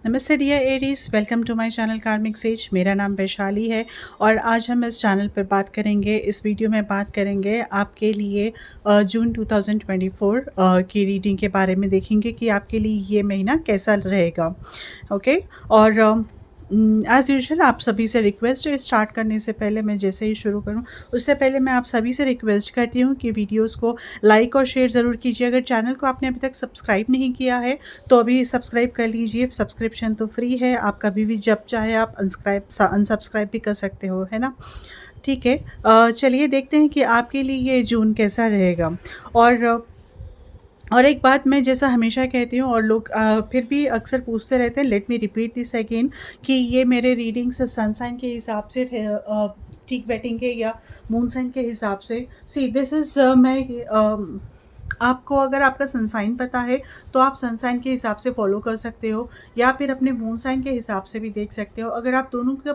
नमस्ते dear Aries, welcome to my channel karmic sage. मेरा नाम वैशाली है और आज हम इस चैनल पर बात करेंगे, इस वीडियो में बात करेंगे आपके लिए जून 2024 की रीडिंग के बारे में। देखेंगे कि आपके लिए ये महीना कैसा रहेगा। ओके। और एज़ यूजुअल आप सभी से रिक्वेस्ट है, स्टार्ट करने से पहले मैं जैसे ही शुरू करूं उससे पहले मैं आप सभी से रिक्वेस्ट करती हूं कि वीडियोस को लाइक और शेयर ज़रूर कीजिए। अगर चैनल को आपने अभी तक सब्सक्राइब नहीं किया है तो अभी सब्सक्राइब कर लीजिए। सब्सक्रिप्शन तो फ्री है, आप कभी भी जब चाहे आप अनसब्सक्राइब भी कर सकते हो, है ना। ठीक है। चलिए देखते हैं कि आपके लिए ये जून कैसा रहेगा। और और एक बात मैं जैसा हमेशा कहती हूँ और लोग फिर भी अक्सर पूछते रहते हैं, let me repeat this again, कि ये मेरे रीडिंग्स सन साइन के हिसाब से ठीक बैठेंगे या मून साइन के हिसाब से। सी दिस इज़ आपको अगर आपका सनसाइन पता है तो आप सनसाइन के हिसाब से फॉलो कर सकते हो या फिर अपने मून साइन के हिसाब से भी देख सकते हो। अगर आप दोनों के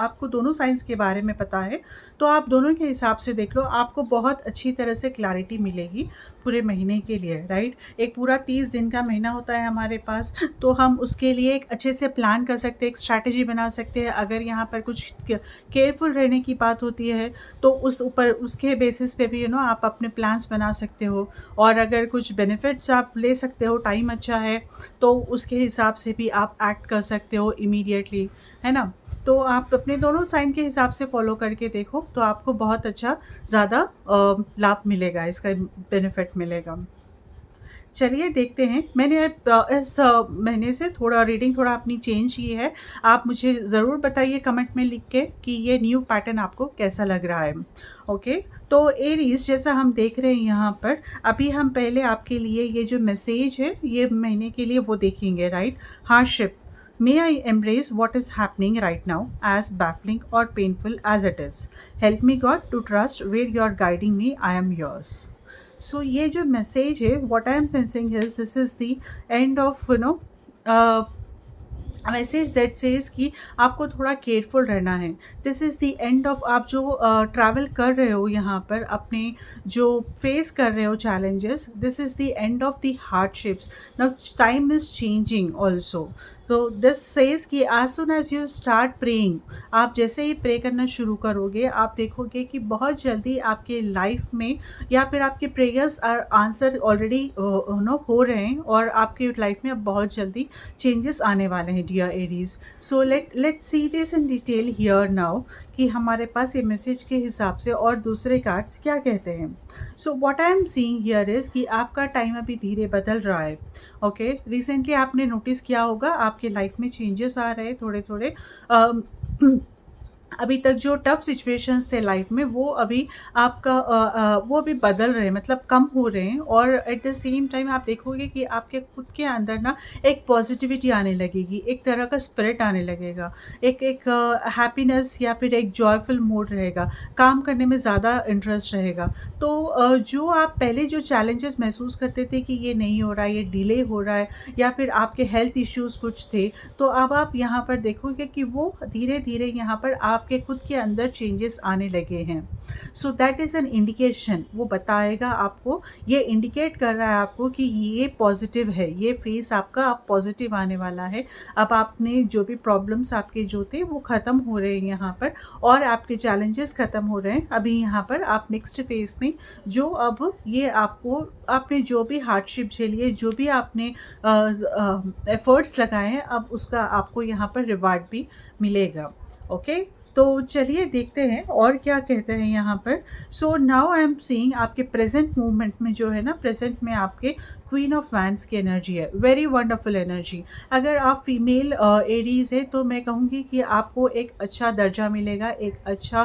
आपको दोनों साइंस के बारे में पता है तो आप दोनों के हिसाब से देख लो, आपको बहुत अच्छी तरह से क्लैरिटी मिलेगी पूरे महीने के लिए, राइट। एक पूरा 30 दिन का महीना होता है हमारे पास, तो हम उसके लिए एक अच्छे से प्लान कर सकते हैं, एक स्ट्रैटेजी बना सकते हैं। अगर यहाँ पर कुछ केयरफुल रहने की बात होती है तो उसके बेसिस पे भी आप अपने प्लान्स बना सकते हो। और अगर कुछ बेनिफिट्स आप ले सकते हो, टाइम अच्छा है तो उसके हिसाब से भी आप एक्ट कर सकते हो इमीडिएटली, है ना। तो आप अपने दोनों साइन के हिसाब से फॉलो करके देखो तो आपको बहुत अच्छा ज़्यादा लाभ मिलेगा, इसका बेनिफिट मिलेगा। चलिए देखते हैं। मैंने इस महीने से थोड़ा रीडिंग थोड़ा अपनी चेंज की है। आप मुझे ज़रूर बताइए कमेंट में लिख के कि ये न्यू पैटर्न आपको कैसा लग रहा है। ओके। तो एरीज, जैसा हम देख रहे हैं यहाँ पर, अभी हम पहले आपके लिए ये जो मैसेज है ये महीने के लिए वो देखेंगे, right. Hardship, may I embrace what is happening right now as baffling और painful as it is. Help me God to trust where you are guiding me, I am yours. So ये जो मैसेज है, what I am sensing is this is the end of message that says कि आपको थोड़ा careful रहना है। This is the end of, आप जो ट्रैवल कर रहे हो यहाँ पर, अपने जो फेस कर रहे हो challenges, this is the end of the hardships. Now time is changing also. तो दिस सेज कि as soon as you start praying, आप जैसे ही प्रे करना शुरू करोगे आप देखोगे कि बहुत जल्दी आपके लाइफ में या फिर आपके प्रेयर्स आर आंसर ऑलरेडी हो रहे हैं और आपके लाइफ में अब बहुत जल्दी चेंजेस आने वाले हैं, dear Aries. So let see this in detail here now कि हमारे पास ये मैसेज के हिसाब से और दूसरे कार्ड्स क्या कहते हैं। So what I am seeing here is कि आपका टाइम अभी धीरे बदल रहा है। ओके। रिसेंटली आपने नोटिस किया होगा आपके लाइफ में चेंजेस आ रहे हैं थोड़े थोड़े। अभी तक जो टफ सिचुएशंस थे लाइफ में वो अभी वो अभी बदल रहे हैं, मतलब कम हो रहे हैं। और एट द सेम टाइम आप देखोगे कि आपके खुद के अंदर ना एक पॉजिटिविटी आने लगेगी, एक तरह का स्पिरिट आने लगेगा, एक एक हैप्पीनेस या फिर एक जॉयफुल मूड रहेगा, काम करने में ज़्यादा इंटरेस्ट रहेगा। तो जो आप पहले जो चैलेंजेस महसूस करते थे कि ये नहीं हो रहा है, ये डिले हो रहा है, या फिर आपके हेल्थ इश्यूज़ कुछ थे, तो अब आप यहाँ पर देखोगे कि वो धीरे धीरे यहाँ पर आपके खुद के अंदर चेंजेस आने लगे हैं। So that is an indication, वो बताएगा आपको, ये इंडिकेट कर रहा है आपको कि ये पॉजिटिव है, ये फेस आपका अब पॉजिटिव आने वाला है। अब आपने जो भी प्रॉब्लम्स आपके जो थे वो ख़त्म हो रहे हैं यहाँ पर, और आपके चैलेंजेस ख़त्म हो रहे हैं। अभी यहाँ पर आप नेक्स्ट फेज में जो अब ये आपको, आपने जो भी हार्डशिप झेली है, जो भी आपने एफर्ट्स लगाए हैं, अब उसका आपको यहाँ पर रिवार्ड भी मिलेगा। ओके। तो चलिए देखते हैं और क्या कहते हैं यहाँ पर। So now I am seeing आपके प्रेजेंट मूवमेंट में जो है ना, प्रेजेंट में आपके क्वीन ऑफ वैंड्स की एनर्जी है, वेरी वंडरफुल एनर्जी। अगर आप फीमेल एरीज है तो मैं कहूँगी कि आपको एक अच्छा दर्जा मिलेगा, एक अच्छा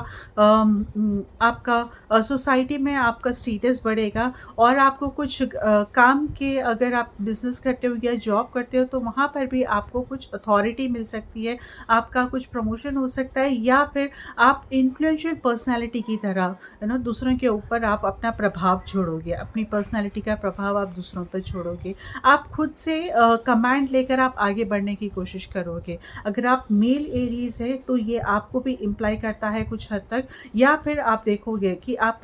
आपका सोसाइटी में आपका स्टेटस बढ़ेगा। और आपको कुछ काम के, अगर आप बिजनेस करते हो या जॉब करते हो तो वहाँ पर भी आपको कुछ अथॉरिटी मिल सकती है, आपका कुछ प्रमोशन हो सकता है, या फिर आप इन्फ्लुएंशियल पर्सनालिटी की तरह दूसरों के ऊपर आप अपना प्रभाव छोड़ोगे, अपनी पर्सनालिटी का प्रभाव आप दूसरों पर छोड़ोगे, आप खुद से कमांड लेकर आप आगे बढ़ने की कोशिश करोगे। अगर आप मेल एरीज़ है तो ये आपको भी इम्प्लाई करता है कुछ हद तक, या फिर आप देखोगे कि आप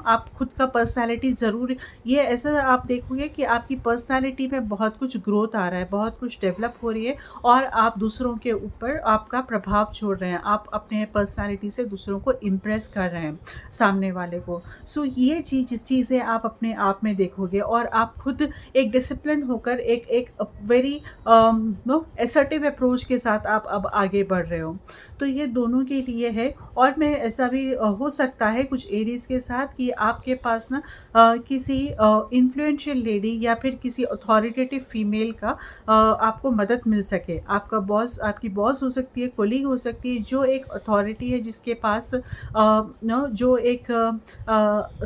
आप खुद का पर्सनैलिटी ज़रूर, ये ऐसा आप देखोगे कि आपकी पर्सनैलिटी में बहुत कुछ ग्रोथ आ रहा है, बहुत कुछ डेवलप हो रही है और आप दूसरों के ऊपर आपका प्रभाव छोड़ रहे हैं। आप अपने पर्सनैलिटी से दूसरों को इम्प्रेस कर रहे हैं, सामने वाले को। सो ये चीज़ें आप अपने आप में देखोगे और आप खुद एक डिसिप्लिन होकर एक वेरी असर्टिव अप्रोच के साथ आप अब आगे बढ़ रहे हो। तो ये दोनों के लिए है। और मैं ऐसा भी हो सकता है कुछ एरीज़ के साथ कि आपके पास ना किसी इन्फ्लुएंशियल लेडी या फिर किसी अथॉरिटेटिव फीमेल का आपको मदद मिल सके। आपका बॉस, आपकी बॉस हो सकती है, कोलीग हो सकती है, जो एक अथॉरिटी है जिसके पास जो एक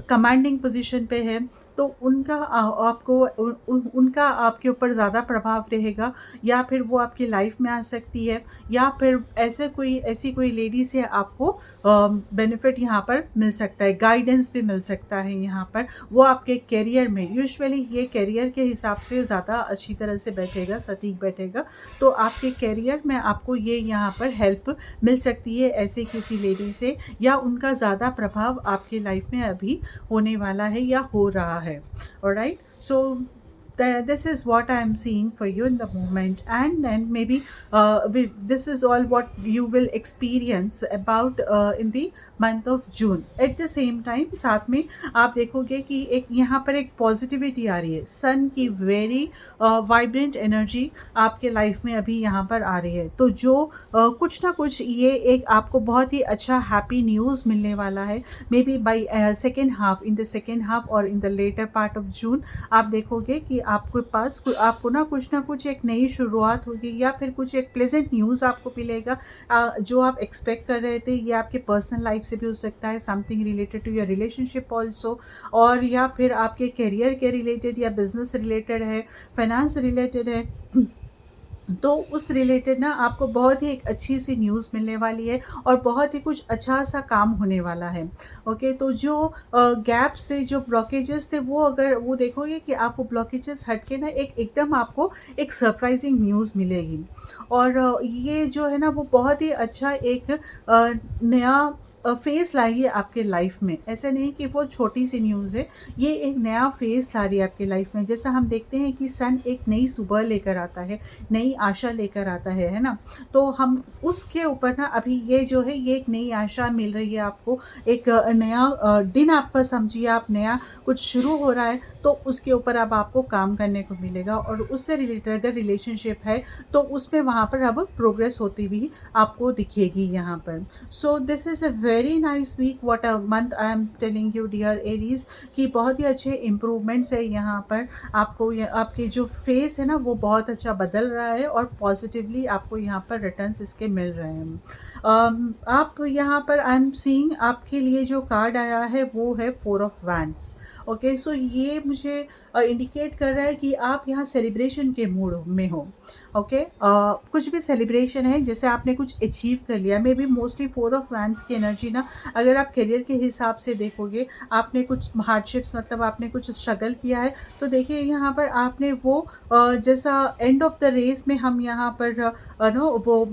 कमांडिंग पोजीशन पे है, तो उनका आपको उनका आपके ऊपर ज़्यादा प्रभाव रहेगा, या फिर वो आपकी लाइफ में आ सकती है, या फिर ऐसी कोई लेडी से आपको बेनिफिट यहाँ पर मिल सकता है, गाइडेंस भी मिल सकता है यहाँ पर। वो आपके करियर में, यूजुअली ये करियर के हिसाब से ज़्यादा अच्छी तरह से बैठेगा, सटीक बैठेगा। तो आपके करियर में आपको ये यहाँ पर हेल्प मिल सकती है ऐसे किसी लेडी से, या उनका ज़्यादा प्रभाव आपकी लाइफ में अभी होने वाला है या हो रहा है। Alright, so this is what I am seeing for you in the moment, and then maybe this is all what you will experience about in the month of June. At the same time, साथ में आप देखोगे कि एक यहाँ पर एक positivity आ रही है, सन की वेरी वाइब्रेंट एनर्जी आपके लाइफ में अभी यहाँ पर आ रही है। तो जो कुछ ना कुछ ये एक आपको बहुत ही अच्छा हैप्पी न्यूज़ मिलने वाला है, maybe by second half, in the second half और in the latter part of June. आप देखोगे कि आपके पास आपको ना कुछ एक नई शुरुआत होगी, या फिर कुछ एक प्लेजेंट न्यूज़ आपको मिलेगा जो आप एक्सपेक्ट कर रहे थे। ये आपके पर्सनल लाइफ से भी हो सकता है, something related to your relationship also, और या फिर आपके करियर के रिलेटेड, या बिजनेस रिलेटेड है, फाइनेंस रिलेटेड है। तो उस रिलेटेड ना आपको बहुत ही एक अच्छी सी न्यूज़ मिलने वाली है और बहुत ही कुछ अच्छा सा काम होने वाला है। ओके, तो जो गैप्स थे, जो ब्लॉकेजेस थे, वो अगर वो देखोगे कि आपको ब्लॉकेजेस हट के ना एकदम आपको एक सरप्राइजिंग न्यूज़ मिलेगी। और ये जो है ना वो बहुत ही अच्छा एक नया फेस लाएगी आपके लाइफ में। ऐसा नहीं कि वो छोटी सी न्यूज़ है, ये एक नया फेस ला रही है आपकी लाइफ में। जैसा हम देखते हैं कि सन एक नई सुबह लेकर आता है, नई आशा लेकर आता है ना? तो हम उसके ऊपर ना अभी ये जो है, ये एक नई आशा मिल रही है आपको, एक नया दिन आपका समझिए, आप नया कुछ शुरू हो रहा है, तो उसके ऊपर अब आपको काम करने को मिलेगा। और उससे रिलेटेड अगर रिलेशनशिप है तो उसमें वहाँ पर अब प्रोग्रेस होती हुई आपको दिखेगी यहाँ पर। So this is a very nice week, what a month I am telling you dear Aries, कि बहुत ही अच्छे इम्प्रूवमेंट्स है यहाँ पर। आपको आपके जो फेस है ना वो बहुत अच्छा बदल रहा है, और पॉजिटिवली आपको यहाँ पर रिटर्न्स इसके मिल रहे हैं। आप यहाँ पर आई एम सीइंग आपके लिए जो कार्ड आया है वो है 4 ऑफ वैंड्स। ओके, सो ये मुझे इंडिकेट कर रहा है कि आप यहाँ सेलिब्रेशन के मूड में हो। ओके, कुछ भी सेलिब्रेशन है, जैसे आपने कुछ अचीव कर लिया। May be mostly 4 of wands की एनर्जी ना, अगर आप करियर के हिसाब से देखोगे, आपने कुछ हार्डशिप्स, मतलब आपने कुछ स्ट्रगल किया है, तो देखिए यहाँ पर आपने वो जैसा एंड ऑफ द रेस में हम यहाँ पर नो वो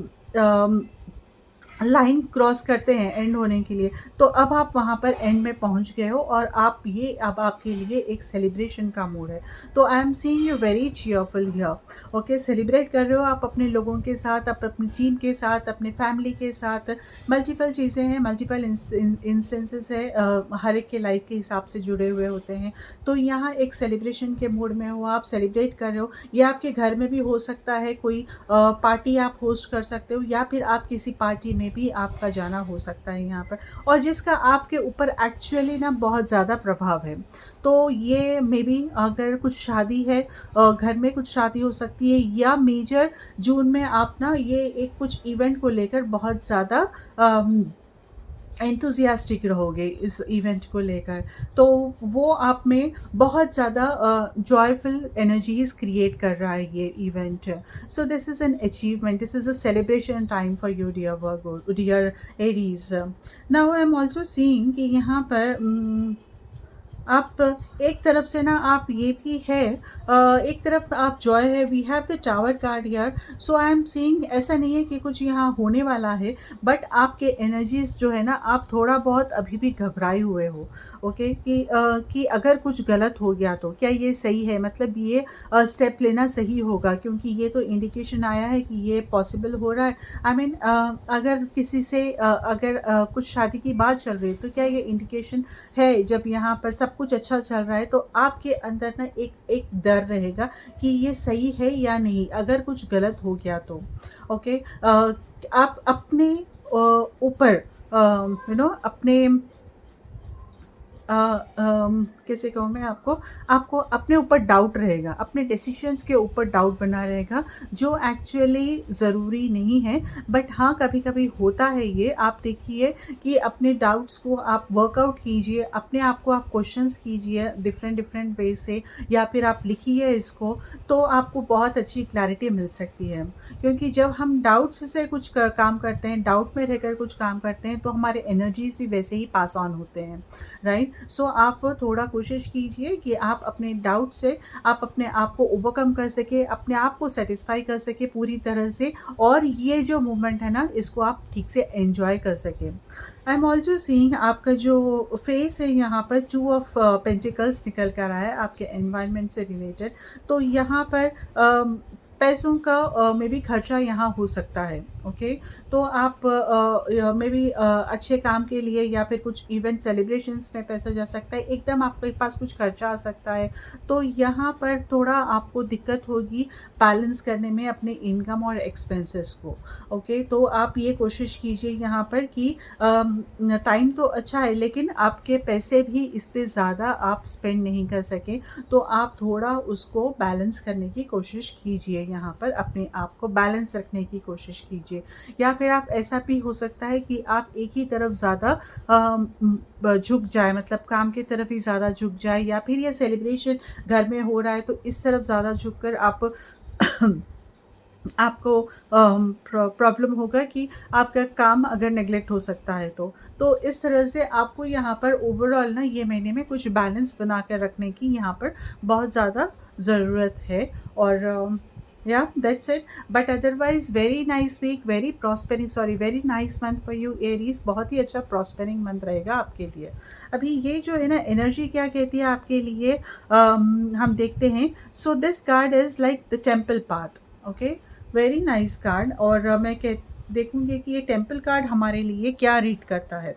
लाइन क्रॉस करते हैं एंड होने के लिए, तो अब आप वहाँ पर एंड में पहुँच गए हो, और आप ये अब आपके लिए एक सेलिब्रेशन का मूड है। तो आई am seeing you very cheerful here. Okay, celebrate कर रहे हो आप अपने लोगों के साथ, आप अपनी टीम के साथ, अपने फैमिली के साथ। मल्टीपल चीज़ें हैं, मल्टीपल इंस्टेंसेस है, हर एक के लाइफ के हिसाब से जुड़े हुए होते हैं। तो यहाँ एक सेलिब्रेशन के मूड में हो, आप सेलिब्रेट कर रहे हो। ये आपके घर में भी हो सकता है, कोई पार्टी आप होस्ट कर सकते हो, या फिर आप किसी पार्टी में भी आपका जाना हो सकता है यहाँ पर, और जिसका आपके ऊपर एक्चुअली ना बहुत ज़्यादा प्रभाव है। तो ये मे बी अगर कुछ शादी है, घर में कुछ शादी हो सकती है, या मेजर जून में आप ना ये एक कुछ इवेंट को लेकर बहुत ज़्यादा एंथुजियास्टिक रहोगे इस इवेंट को लेकर। तो वो आप में बहुत ज़्यादा जॉयफुल एनर्जीज क्रिएट कर रहा है ये event. So this is an achievement, this is a celebration time for you dear Virgo, dear Aries. Now I am also seeing कि यहाँ पर आप एक तरफ से ना आप ये भी है, एक तरफ आप जॉय है, we have the tower card here. So I am seeing ऐसा नहीं है कि कुछ यहाँ होने वाला है, बट आपके एनर्जीज जो है ना, आप थोड़ा बहुत अभी भी घबराए हुए हो। ओके, कि अगर कुछ गलत हो गया तो क्या ये सही है, मतलब ये स्टेप लेना सही होगा, क्योंकि ये तो इंडिकेशन आया है कि ये पॉसिबल हो रहा है। आई मीन अगर किसी से अगर कुछ शादी की बात चल रही है, तो क्या ये इंडिकेशन है, जब यहाँ पर सब कुछ अच्छा चल रहा है तो आपके अंदर ना एक एक डर रहेगा कि ये सही है या नहीं, अगर कुछ गलत हो गया तो। ओके, आप अपने ऊपर अपने कैसे कहूँ मैं आपको, आपको अपने ऊपर डाउट रहेगा, अपने डिसीजंस के ऊपर डाउट बना रहेगा, जो एक्चुअली ज़रूरी नहीं है। बट हाँ, कभी-कभी होता है ये। आप देखिए कि अपने डाउट्स को आप वर्कआउट कीजिए, अपने आप को आप क्वेश्चंस कीजिए डिफरेंट डिफरेंट वे से, या फिर आप लिखिए इसको, तो आपको बहुत अच्छी क्लैरिटी मिल सकती है। क्योंकि जब हम डाउट्स से कुछ काम करते हैं, डाउट में रहकर कुछ काम करते हैं, तो हमारे एनर्जीज़ भी वैसे ही पास ऑन होते हैं, राइट। सो आप थोड़ा कोशिश कीजिए कि आप अपने डाउट से आप अपने आप को ओवरकम कर सके, अपने आप को सेटिस्फाई कर सके पूरी तरह से, और ये जो मूवमेंट है ना, इसको आप ठीक से एंजॉय कर सके। आई एम ऑल्सो सीइंग आपका जो फेस है यहाँ पर 2 ऑफ पेंटिकल्स निकल कर आया है आपके एनवायरनमेंट से रिलेटेड। तो यहाँ पर पैसों का मे बी खर्चा यहाँ हो सकता है। ओके, तो आप मे बी अच्छे काम के लिए या फिर कुछ इवेंट सेलिब्रेशंस में पैसा जा सकता है, एकदम आपके पास कुछ खर्चा आ सकता है। तो यहाँ पर थोड़ा आपको दिक्कत होगी बैलेंस करने में अपने इनकम और एक्सपेंसेस को। ओके, तो आप ये कोशिश कीजिए यहाँ पर कि टाइम तो अच्छा है, लेकिन आपके पैसे भी इस पे ज़्यादा आप स्पेंड नहीं कर सकें। तो आप थोड़ा उसको बैलेंस करने की कोशिश कीजिए, यहाँ पर अपने आप को बैलेंस रखने की कोशिश कीजिए। या फिर आप ऐसा भी हो सकता है कि आप एक ही तरफ ज़्यादा झुक जाए, मतलब काम की तरफ ही ज़्यादा झुक जाए, या फिर ये सेलिब्रेशन घर में हो रहा है तो इस तरफ ज़्यादा झुक कर आप आपको प्रॉब्लम होगा कि आपका काम अगर नेग्लेक्ट हो सकता है तो इस तरह से आपको यहाँ पर ओवरऑल ना ये महीने में कुछ बैलेंस बना कर रखने की यहाँ पर बहुत ज़्यादा ज़रूरत है। और या that's it. But otherwise very nice week, very nice month for you Aries. बहुत ही अच्छा प्रॉस्पेरिंग मंथ रहेगा आपके लिए। अभी ये जो है ना एनर्जी क्या कहती है आपके लिए, हम देखते हैं। So this card is like the temple path. Okay, very nice card. और मैं देखूंगी कि ये टेम्पल कार्ड हमारे लिए क्या रीड करता है।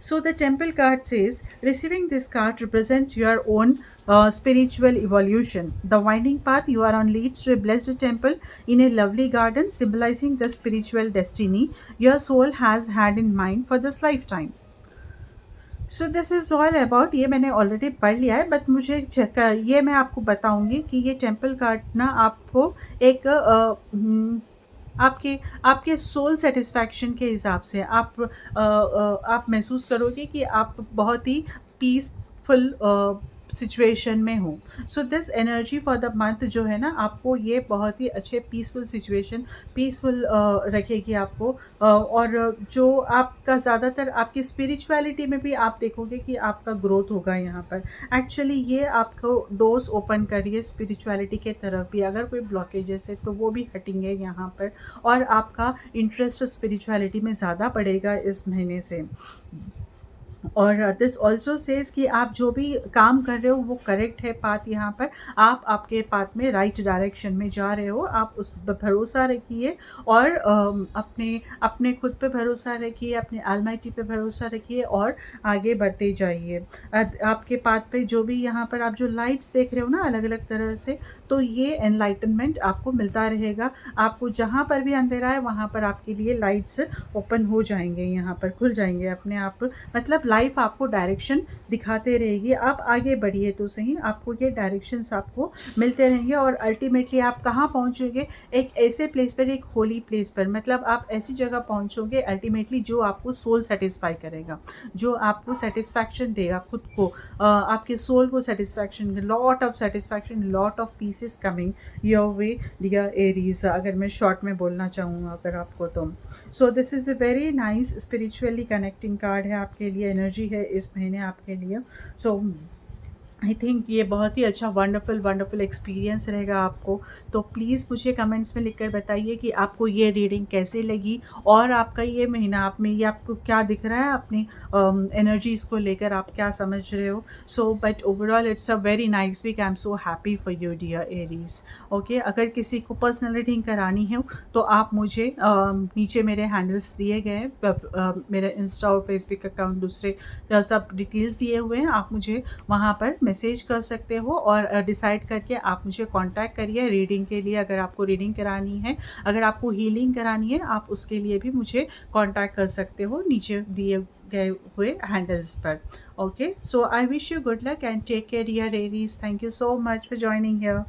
So the temple card says, receiving this card represents your own spiritual evolution. The winding path you are on leads to a blessed temple in a lovely garden, symbolizing the spiritual destiny your soul has had in mind for this lifetime. So this is all about, ये मैंने already पढ़ लिया है, but मुझे ये मैं आपको बताऊंगी कि ये टेम्पल कार्ड ना आपको एक आपके आपके सोल सेटिस्फैक्शन के हिसाब से आप महसूस करोगे कि आप बहुत ही पीसफुल सिचुएशन में हो। So this energy for the month जो है ना, आपको ये बहुत ही अच्छे पीसफुल रखेगी आपको। और जो आपका ज़्यादातर आपकी स्पिरिचुअलिटी में भी आप देखोगे कि आपका ग्रोथ होगा यहाँ पर। एक्चुअली ये आपको डोर्स ओपन करिए स्पिरिचुअलिटी के तरफ भी, अगर कोई ब्लॉकेजेस है तो वो भी हटेंगे यहाँ पर, और आपका इंटरेस्ट स्पिरिचुअलिटी में ज़्यादा बढ़ेगा इस महीने से। और दिस ऑल्सो सेज कि आप जो भी काम कर रहे हो वो करेक्ट है पाथ, यहाँ पर आप आपके पाथ में राइट डायरेक्शन में जा रहे हो। आप उस पर भरोसा रखिए, और अपने अपने खुद पे भरोसा रखिए, अपने ऑलमाइटी पे भरोसा रखिए, और आगे बढ़ते जाइए। आपके पाथ पे जो भी यहाँ पर आप जो लाइट्स देख रहे हो ना अलग अलग तरह से, तो ये एनलाइटनमेंट आपको मिलता रहेगा। आपको जहाँ पर भी अंधेरा है वहाँ पर आपके लिए लाइट्स ओपन हो जाएंगे, यहाँ पर खुल जाएंगे अपने आप। मतलब लाइफ आपको डायरेक्शन दिखाते रहेगी, आप आगे बढ़िए तो सही, आपको ये डायरेक्शंस आपको मिलते रहेंगे। और अल्टीमेटली आप कहाँ पहुँचोगे, एक ऐसे प्लेस पर, एक होली प्लेस पर, मतलब आप ऐसी जगह पहुँचोगे अल्टीमेटली जो आपको सोल सेटिस्फाई करेगा, जो आपको सेटिस्फैक्शन देगा खुद को, आपके सोल को satisfaction, lot of satisfaction, lot of pieces coming your way dear Aries, अगर मैं शॉर्ट में बोलना चाहूँ अगर आपको तो। So this is a very nice spiritually connecting card है आपके लिए, एनर्जी है इस महीने आपके लिए। सो आई थिंक ये बहुत ही अच्छा वंडरफुल एक्सपीरियंस रहेगा आपको। तो प्लीज़ मुझे कमेंट्स में लिखकर बताइए कि आपको ये रीडिंग कैसे लगी और आपका ये महीना आप में ये आपको क्या दिख रहा है, अपनी एनर्जीज़ को लेकर आप क्या समझ रहे हो। So but overall it's a very nice week. I am so happy for you dear Aries. Okay, अगर किसी को पर्सनल रीडिंग करानी है तो आप मुझे नीचे मेरे हैंडल्स दिए गए हैं, मेरे इंस्टा और फेसबुक अकाउंट दूसरे सब डिटेल्स दिए हुए हैं, आप मुझे वहाँ पर मैसेज कर सकते हो और डिसाइड करके आप मुझे कांटेक्ट करिए रीडिंग के लिए। अगर आपको रीडिंग करानी है, अगर आपको हीलिंग करानी है, आप उसके लिए भी मुझे कांटेक्ट कर सकते हो नीचे दिए गए हुए हैंडल्स पर। Okay, so I wish you good luck and take care dear Aries. Thank you so much for joining here.